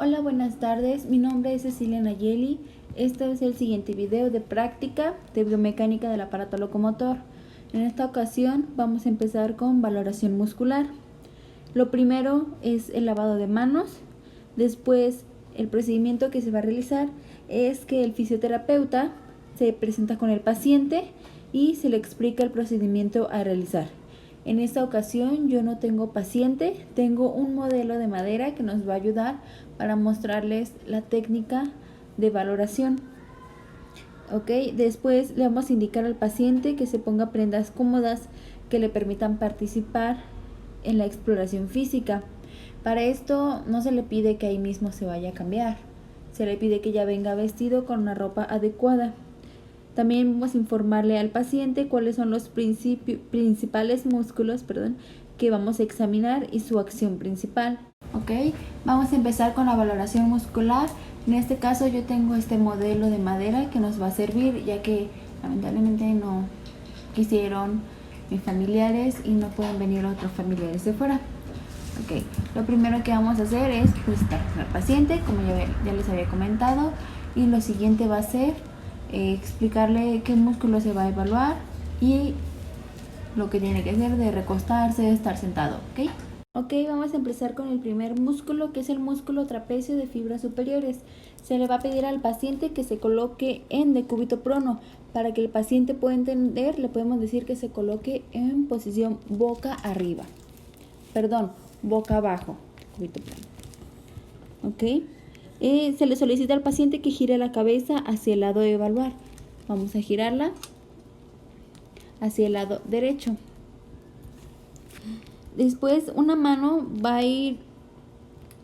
Hola, buenas tardes. Mi nombre es Cecilia Nayeli. Este es el siguiente video de práctica de biomecánica del aparato locomotor. En esta ocasión vamos a empezar con valoración muscular. Lo primero es el lavado de manos. Después, el procedimiento que se va a realizar es que el fisioterapeuta se presenta con el paciente y se le explica el procedimiento a realizar. En esta ocasión yo no tengo paciente, tengo un modelo de madera que nos va a ayudar para mostrarles la técnica de valoración. Ok, después le vamos a indicar al paciente que se ponga prendas cómodas que le permitan participar en la exploración física. Para esto no se le pide que ahí mismo se vaya a cambiar, se le pide que ya venga vestido con una ropa adecuada. También vamos a informarle al paciente cuáles son los principales músculos que vamos a examinar y su acción principal. Ok, vamos a empezar con la valoración muscular. En este caso yo tengo este modelo de madera que nos va a servir, ya que lamentablemente no quisieron mis familiares y no pueden venir otros familiares de fuera. Ok, lo primero que vamos a hacer es presentar al paciente, como ya les había comentado, y lo siguiente va a ser explicarle qué músculo se va a evaluar y lo que tiene que hacer de recostarse, de estar sentado, ¿ok? Ok, vamos a empezar con el primer músculo, que es el músculo trapecio de fibras superiores. Se le va a pedir al paciente que se coloque en decúbito prono. Para que el paciente pueda entender, le podemos decir que se coloque en posición boca arriba. Perdón, boca abajo, decúbito prono. Ok. Se le solicita al paciente que gire la cabeza hacia el lado de evaluar. Vamos a girarla hacia el lado derecho. Después una mano va a ir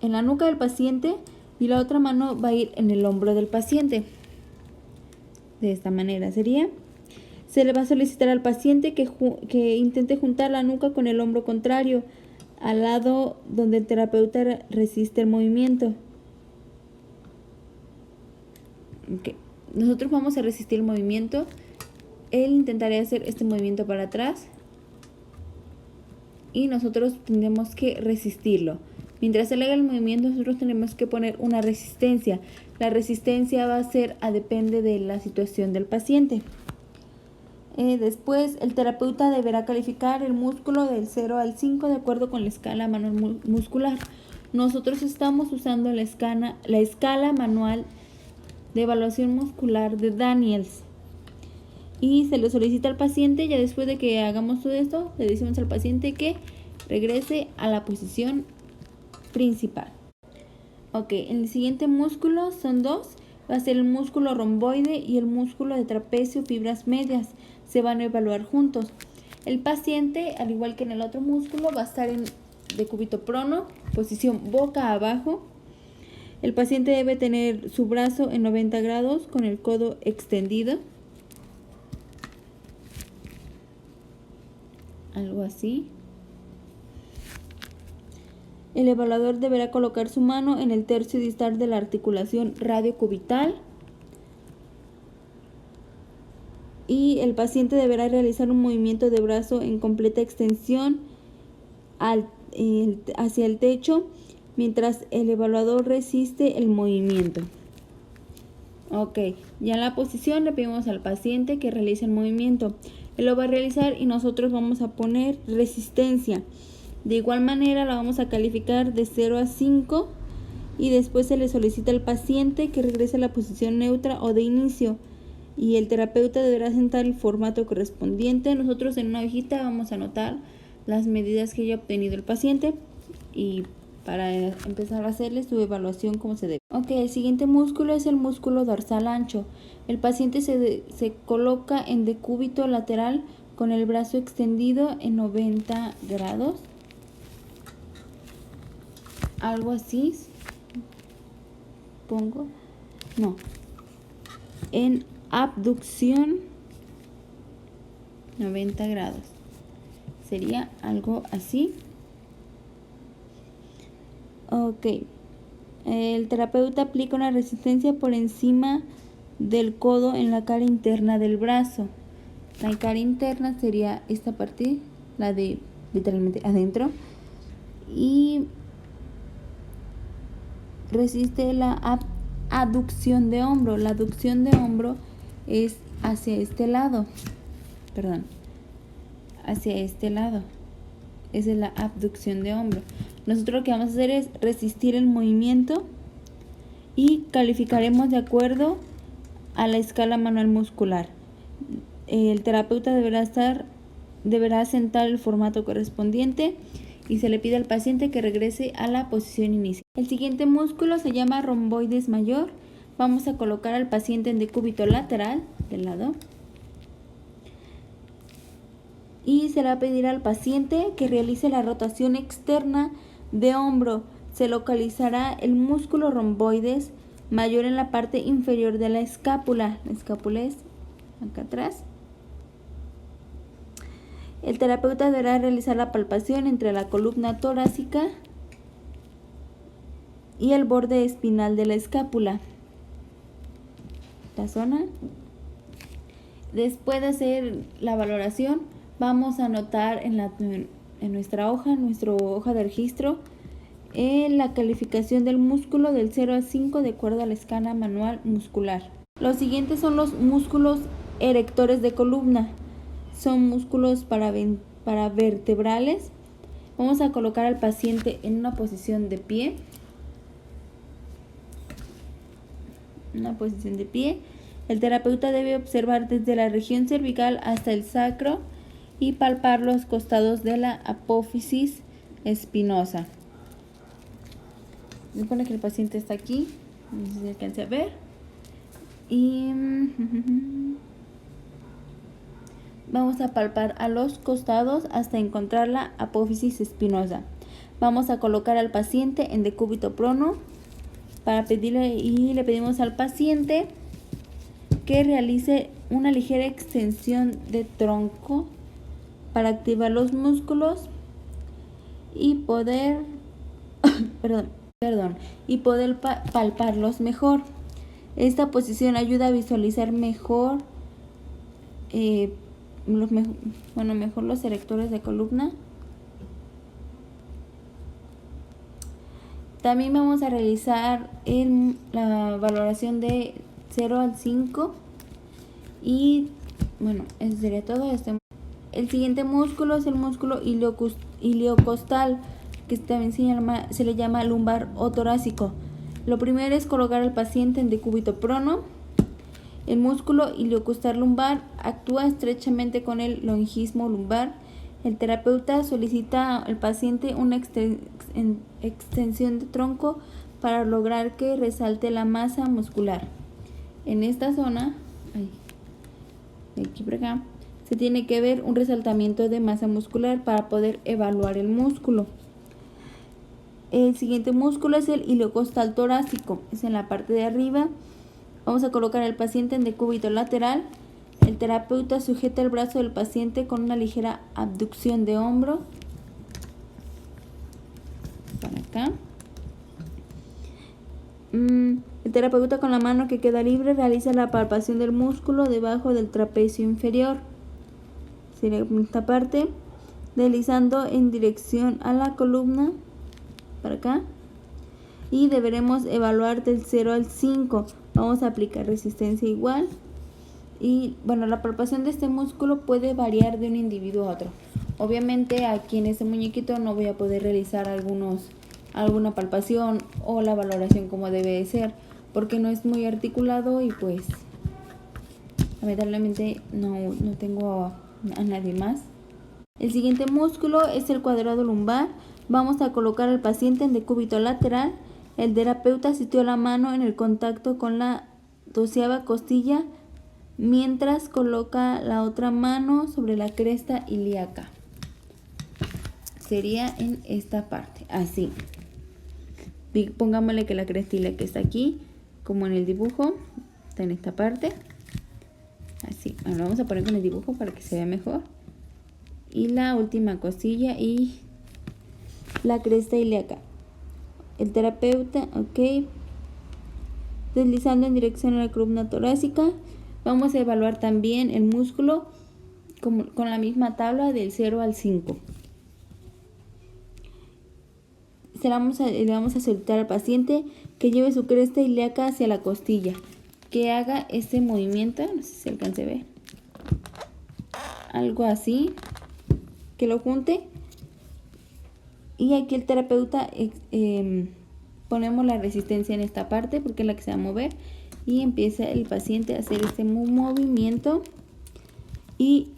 en la nuca del paciente y la otra mano va a ir en el hombro del paciente. De esta manera sería. Se le va a solicitar al paciente que intente juntar la nuca con el hombro contrario al lado donde el terapeuta resiste el movimiento. Okay. Nosotros vamos a resistir el movimiento. Él intentará hacer este movimiento para atrás y nosotros tendremos que resistirlo. Mientras él haga el movimiento, nosotros tenemos que poner una resistencia. La resistencia va a ser depende de la situación del paciente. Después, el terapeuta deberá calificar el músculo del 0 al 5 de acuerdo con la escala manual muscular. Nosotros estamos usando la escala manual de evaluación muscular de Daniels. Y se le solicita al paciente, ya después de que hagamos todo esto, le decimos al paciente que regrese a la posición principal. Ok, el siguiente músculo son dos. Va a ser el músculo romboide y el músculo de trapecio fibras medias. Se van a evaluar juntos. El paciente, al igual que en el otro músculo, va a estar en decúbito prono, posición boca abajo. El paciente debe tener su brazo en 90 grados con el codo extendido. Algo así. El evaluador deberá colocar su mano en el tercio distal de la articulación radiocubital. Y el paciente deberá realizar un movimiento de brazo en completa extensión hacia el techo mientras el evaluador resiste el movimiento. Ok, ya en la posición le pedimos al paciente que realice el movimiento. Él lo va a realizar y nosotros vamos a poner resistencia. De igual manera la vamos a calificar de 0 a 5 y después se le solicita al paciente que regrese a la posición neutra o de inicio y el terapeuta deberá sentar el formato correspondiente. Nosotros en una hojita vamos a anotar las medidas que haya obtenido el paciente y para empezar a hacerle su evaluación como se debe. Ok, el siguiente músculo es el músculo dorsal ancho. El paciente se coloca en decúbito lateral con el brazo extendido en 90 grados. Algo así. En abducción 90 grados. Sería algo así. Ok. El terapeuta aplica una resistencia por encima del codo en la cara interna del brazo. La cara interna sería esta parte, la de literalmente adentro. Y resiste la aducción de hombro. La aducción de hombro es hacia este lado. Hacia este lado. Esa es la abducción de hombro. Nosotros lo que vamos a hacer es resistir el movimiento y calificaremos de acuerdo a la escala manual muscular. El terapeuta deberá sentar el formato correspondiente y se le pide al paciente que regrese a la posición inicial. El siguiente músculo se llama romboides mayor. Vamos a colocar al paciente en decúbito lateral del lado. Y se le va a pedir al paciente que realice la rotación externa de hombro. Se localizará el músculo romboides mayor en la parte inferior de la escápula. La escápula es acá atrás. El terapeuta deberá realizar la palpación entre la columna torácica y el borde espinal de la escápula. La zona. Después de hacer la valoración, vamos a anotar en nuestra hoja de registro, la calificación del músculo del 0 al 5 de acuerdo a la escala manual muscular. Los siguientes son los músculos erectores de columna. Son músculos para vertebrales. Vamos a colocar al paciente en una posición de pie. El terapeuta debe observar desde la región cervical hasta el sacro y palpar los costados de la apófisis espinosa. Supone que el paciente está aquí, no sé si se alcanza a ver. Y vamos a palpar a los costados hasta encontrar la apófisis espinosa. Vamos a colocar al paciente en decúbito prono le pedimos al paciente que realice una ligera extensión de tronco para activar los músculos y poder palparlos mejor. Esta posición ayuda a visualizar mejor los erectores de columna. También vamos a realizar la valoración de 0 al 5 y eso sería todo. El siguiente músculo es el músculo iliocostal, que también se le llama lumbar o torácico. Lo primero es colocar al paciente en decúbito prono. El músculo iliocostal lumbar actúa estrechamente con el longismo lumbar. El terapeuta solicita al paciente una extensión de tronco para lograr que resalte la masa muscular. En esta zona, de aquí para acá, se tiene que ver un resaltamiento de masa muscular para poder evaluar el músculo. El siguiente músculo es el iliocostal torácico, es en la parte de arriba. Vamos a colocar al paciente en decúbito lateral. El terapeuta sujeta el brazo del paciente con una ligera abducción de hombro. Para acá. El terapeuta, con la mano que queda libre, realiza la palpación del músculo debajo del trapecio inferior. Sería esta parte, deslizando en dirección a la columna. Para acá. Y deberemos evaluar del 0 al 5. Vamos a aplicar resistencia igual. Y la palpación de este músculo puede variar de un individuo a otro. Obviamente aquí en este muñequito no voy a poder realizar alguna palpación o la valoración como debe de ser, porque no es muy articulado y pues lamentablemente no tengo a nadie más. El siguiente músculo es el cuadrado lumbar. Vamos a colocar al paciente en decúbito lateral. El terapeuta sitúa la mano en el contacto con la 12ª costilla mientras coloca la otra mano sobre la cresta ilíaca. Sería en esta parte, así. Pongámosle que la cresta ilíaca está aquí, como en el dibujo, está en esta parte. Así, lo vamos a poner con el dibujo para que se vea mejor. Y la última costilla y la cresta ilíaca. El terapeuta, deslizando en dirección a la columna torácica. Vamos a evaluar también el músculo con la misma tabla del 0 al 5. Le vamos a solicitar al paciente que lleve su cresta ilíaca hacia la costilla, que haga este movimiento, no sé si se alcance a ver, algo así, que lo junte. Y aquí el terapeuta ponemos la resistencia en esta parte porque es la que se va a mover, y empieza el paciente a hacer este movimiento y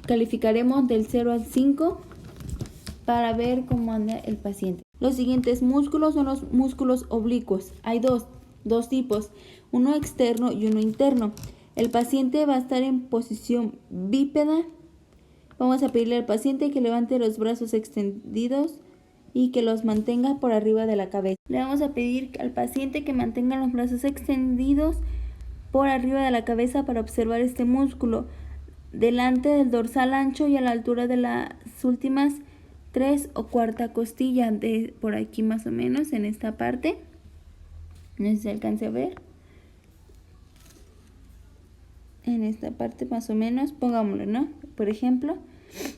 calificaremos del 0 al 5 para ver cómo anda el paciente. Los siguientes músculos son los músculos oblicuos. Hay dos tipos, uno externo y uno interno. El paciente va a estar en posición bípeda. Vamos a pedirle al paciente que levante los brazos extendidos y que los mantenga por arriba de la cabeza. Le vamos a pedir al paciente que mantenga los brazos extendidos por arriba de la cabeza para observar este músculo, delante del dorsal ancho y a la altura de las últimas 3 o cuarta costilla, de por aquí más o menos, en esta parte. No sé si se alcance a ver. En esta parte más o menos, pongámoslo, ¿no? Por ejemplo,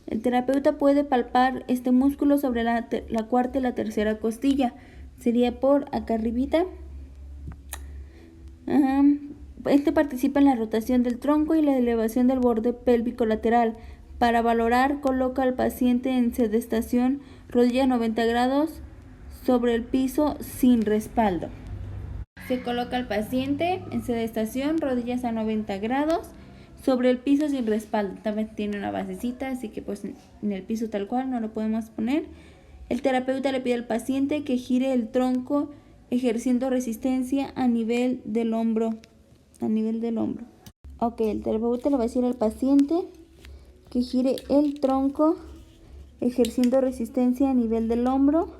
el terapeuta puede palpar este músculo sobre la cuarta y la tercera costilla. Sería por acá arribita. Este participa en la rotación del tronco y la elevación del borde pélvico lateral. Para valorar, coloca al paciente en sedestación, rodillas 90 grados sobre el piso sin respaldo. Se coloca al paciente en sedestación, rodillas a 90 grados sobre el piso sin respaldo. También tiene una basecita, así que pues en el piso tal cual no lo podemos poner. El terapeuta le pide al paciente que gire el tronco ejerciendo resistencia a nivel del hombro. Ok, el terapeuta le va a decir al paciente que gire el tronco ejerciendo resistencia a nivel del hombro,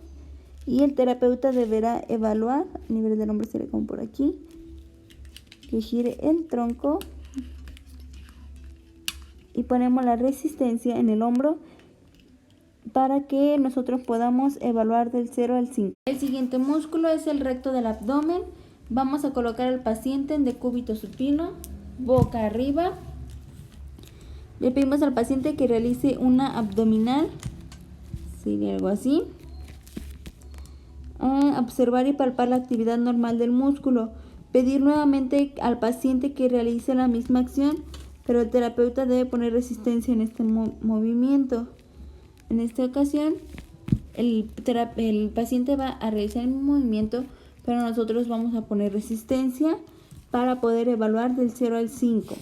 y el terapeuta deberá evaluar, a nivel del hombro sería como por aquí, que gire el tronco y ponemos la resistencia en el hombro para que nosotros podamos evaluar del 0 al 5. El siguiente músculo es el recto del abdomen. Vamos a colocar al paciente en decúbito supino, boca arriba. Le pedimos al paciente que realice una abdominal, sería algo así. Observar y palpar la actividad normal del músculo. Pedir nuevamente al paciente que realice la misma acción, pero el terapeuta debe poner resistencia en este movimiento. En esta ocasión, el paciente va a realizar el movimiento, pero nosotros vamos a poner resistencia para poder evaluar del 0 al 5.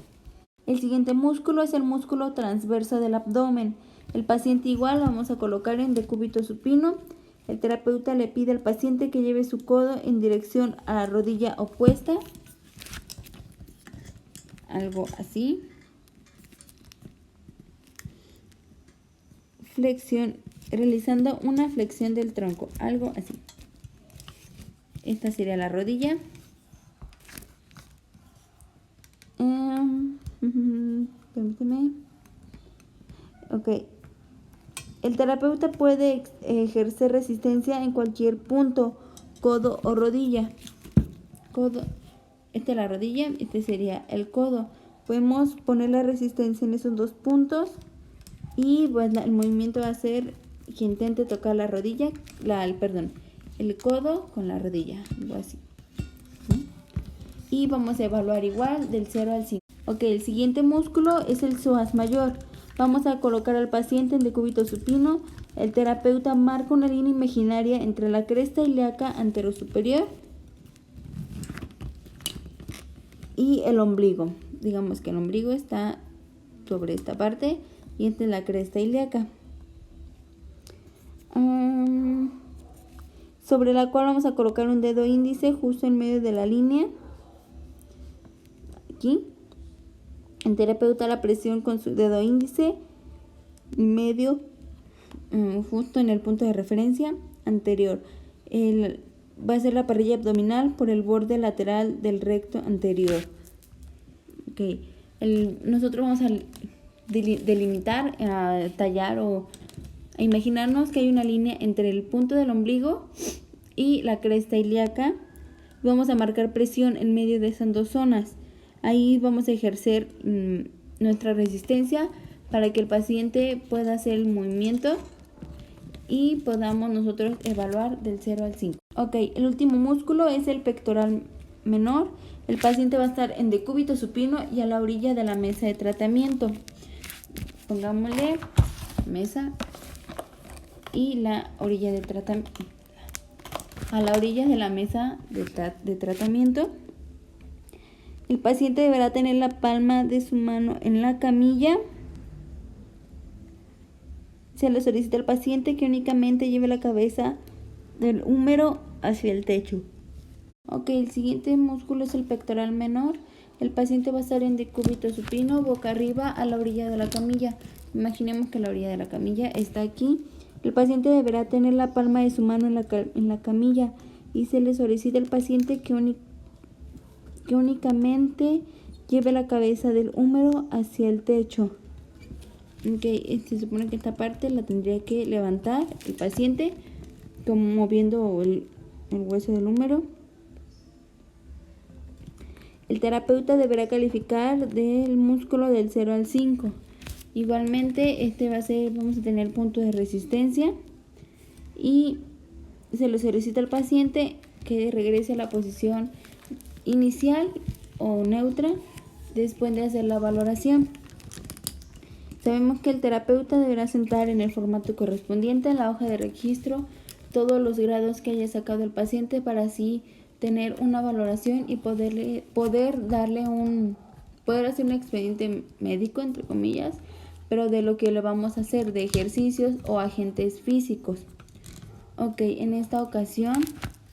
El siguiente músculo es el músculo transverso del abdomen. El paciente igual lo vamos a colocar en decúbito supino. El terapeuta le pide al paciente que lleve su codo en dirección a la rodilla opuesta. Algo así. Flexión, realizando una flexión del tronco, algo así. Esta sería la rodilla. Permíteme. Ok. El terapeuta puede ejercer resistencia en cualquier punto, codo o rodilla. Codo, esta es la rodilla, este sería el codo. Podemos poner la resistencia en esos dos puntos y pues el movimiento va a ser que intente tocar la rodilla, el codo con la rodilla, algo así. Y vamos a evaluar igual del 0 al 5. Ok, el siguiente músculo es el psoas mayor. Vamos a colocar al paciente en decúbito supino. El terapeuta marca una línea imaginaria entre la cresta ilíaca anterosuperior y el ombligo. Digamos que el ombligo está sobre esta parte y esta es la cresta ilíaca, sobre la cual vamos a colocar un dedo índice justo en medio de la línea. Aquí el terapeuta la presión con su dedo índice medio justo en el punto de referencia anterior. Va a ser la parrilla abdominal por el borde lateral del recto anterior. Okay. Nosotros vamos a delimitar, a tallar o a imaginarnos que hay una línea entre el punto del ombligo y la cresta ilíaca. Vamos a marcar presión en medio de esas dos zonas. Ahí vamos a ejercer nuestra resistencia para que el paciente pueda hacer el movimiento y podamos nosotros evaluar del 0 al 5. Ok, el último músculo es el pectoral menor. El paciente va a estar en decúbito supino y a la orilla de la mesa de tratamiento. Pongámosle mesa y la orilla de tratamiento. A la orilla de la mesa de tratamiento. El paciente deberá tener la palma de su mano en la camilla. Se le solicita al paciente que únicamente lleve la cabeza del húmero hacia el techo. Ok, el siguiente músculo es el pectoral menor. El paciente va a estar en decúbito supino, boca arriba, a la orilla de la camilla. Imaginemos que la orilla de la camilla está aquí. El paciente deberá tener la palma de su mano en la camilla y se le solicita al paciente que únicamente lleve la cabeza del húmero hacia el techo. Ok, se supone que esta parte la tendría que levantar el paciente, como moviendo el hueso del húmero. El terapeuta deberá calificar del músculo del 0 al 5. Igualmente, vamos a tener puntos de resistencia y se le solicita al paciente que regrese a la posición inicial o neutra después de hacer la valoración. Sabemos que el terapeuta deberá sentar en el formato correspondiente en la hoja de registro todos los grados que haya sacado el paciente para así tener una valoración y poder hacer un expediente médico, entre comillas, pero de lo que le vamos a hacer, de ejercicios o agentes físicos. Ok, en esta ocasión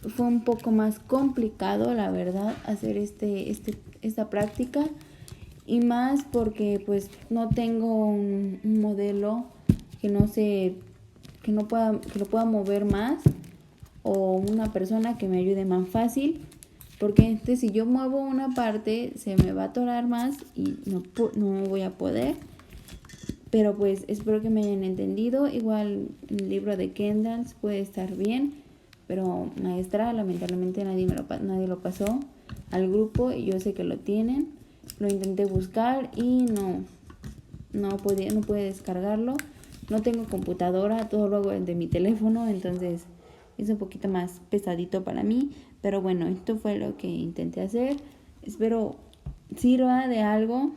fue un poco más complicado, la verdad, hacer esta práctica, y más porque pues no tengo un modelo que lo pueda mover más, o una persona que me ayude más fácil, porque si yo muevo una parte se me va a atorar más y no voy a poder. Pero pues espero que me hayan entendido. Igual el libro de Kendall puede estar bien, pero maestra, lamentablemente nadie lo pasó al grupo y yo sé que lo tienen. Lo intenté buscar y no pude descargarlo. No tengo computadora, todo lo hago de mi teléfono, entonces es un poquito más pesadito para mí. Pero bueno, esto fue lo que intenté hacer. Espero sirva de algo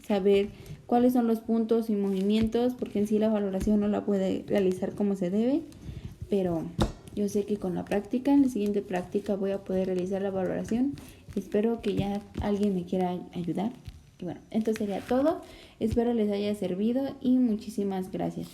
saber cuáles son los puntos y movimientos, porque en sí la valoración no la puede realizar como se debe, pero yo sé que con la práctica, en la siguiente práctica voy a poder realizar la valoración. Espero que ya alguien me quiera ayudar. Y bueno, esto sería todo. Espero les haya servido y muchísimas gracias.